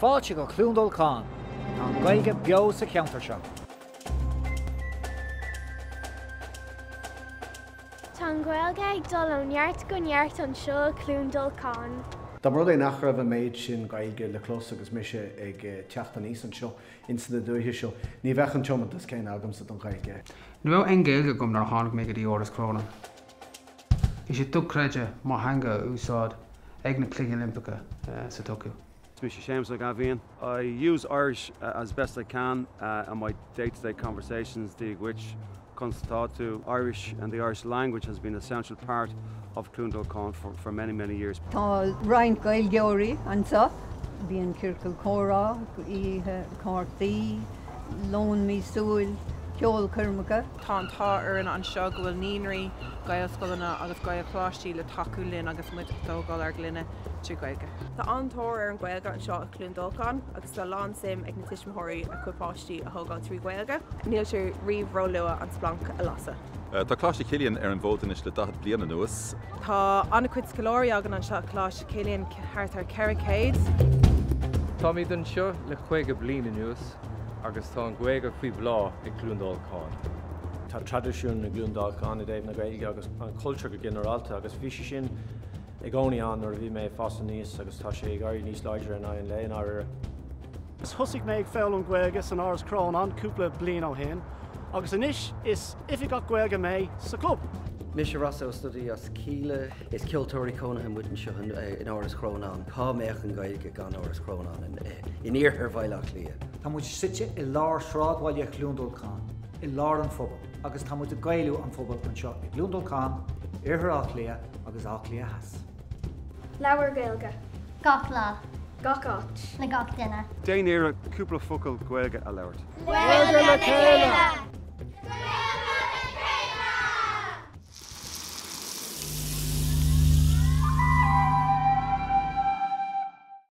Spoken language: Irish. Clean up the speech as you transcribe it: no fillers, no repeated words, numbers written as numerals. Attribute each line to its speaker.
Speaker 1: fáilte go Chluain Dolcáin, tá an Gaeilge beo sa ceantar seo.
Speaker 2: Tá an Gaeilge ag dul ó neart go neart an seo Chluain Dolcáin.
Speaker 3: Tá mar é nach raibh méid sin Gaeilge le clós agus mise ag teachta níos an seo insa na dúthe seo. Ní bheachan teomantas cén agam sa don Gaeilge.
Speaker 4: Nu ein Gaeilge gom nar tháinig mé go dtí Aras Chronain. Is sé dúchreide má hanga úsáid ag na Cluiche Olimpice sa Tokyo.
Speaker 5: It's Mr. Seamus Gaelphobal. I use Irish as best I can in my day-to-day conversations, which to Irish and the Irish language has been an essential part of Chluain Dolcáin for many, many years.
Speaker 6: Tá Ryan Gaelgeorí ansa, bíon Circle Córa, Cortaí, Lón Mísúil, Ceol Curmacha.
Speaker 7: Tá an an seo go bhfuil níonaí Gaelscoileanna agus Gaelchláistí le taú linn agus muid dógáil ar glunne trí Gaeilge.
Speaker 8: Tá antóir an Gaeilge an seo a Chluain Dolcáin agus tá lán sim ag na tuismitheoirí a chuipáistí a thógáil trí Gaeilge. Níl sé riomhró lua an splanc a lasa.
Speaker 9: Tá cláiste Cillian ar an bhótanis le 10 bliana nuas.
Speaker 8: Tá anna cuid scoláirí agan an seo cláiste Cillian thart ar Carricades.
Speaker 10: Tá míad an seo le 5 bliana nuas agus tá an Gaeilge faoi bhlá ag Chluain Dolcáin.
Speaker 11: Tá tradiisiún na Chluain Dolcáin i dtéann na Gaeilge agus an cultúr go generalta agus bhí sin ag gcónaíán ar bhí mé fásta níos agus tá sé ag airí níos láidir an an léon áir.
Speaker 12: Is thosaigh mé ag feall an Gaeilge san Aras Chronain cúpla bliain ó shin, agus inis is ifigh Gaeilge mé sa club.
Speaker 13: Mis Russell study as Keele is Kiltóirí Chronain with in Aras Chronain. Cá méach an Gaeilge gan Aras Chronain in ír ar bhailach lia.
Speaker 1: Tá muid site i lár sráidháile Chluain Dolcáin, i lár an phobal, agus tá muid a gailú an phobal an seo i Chluain Dolcáin, ar ach lia agus ach lia has.
Speaker 2: Leabhar Gaeilge.
Speaker 14: Gach lá.
Speaker 2: Gach áit.
Speaker 14: Le gach duine.
Speaker 5: Déanaar a cúpla focail Gaeilge a labhairt.
Speaker 2: Gaeilge le chéile!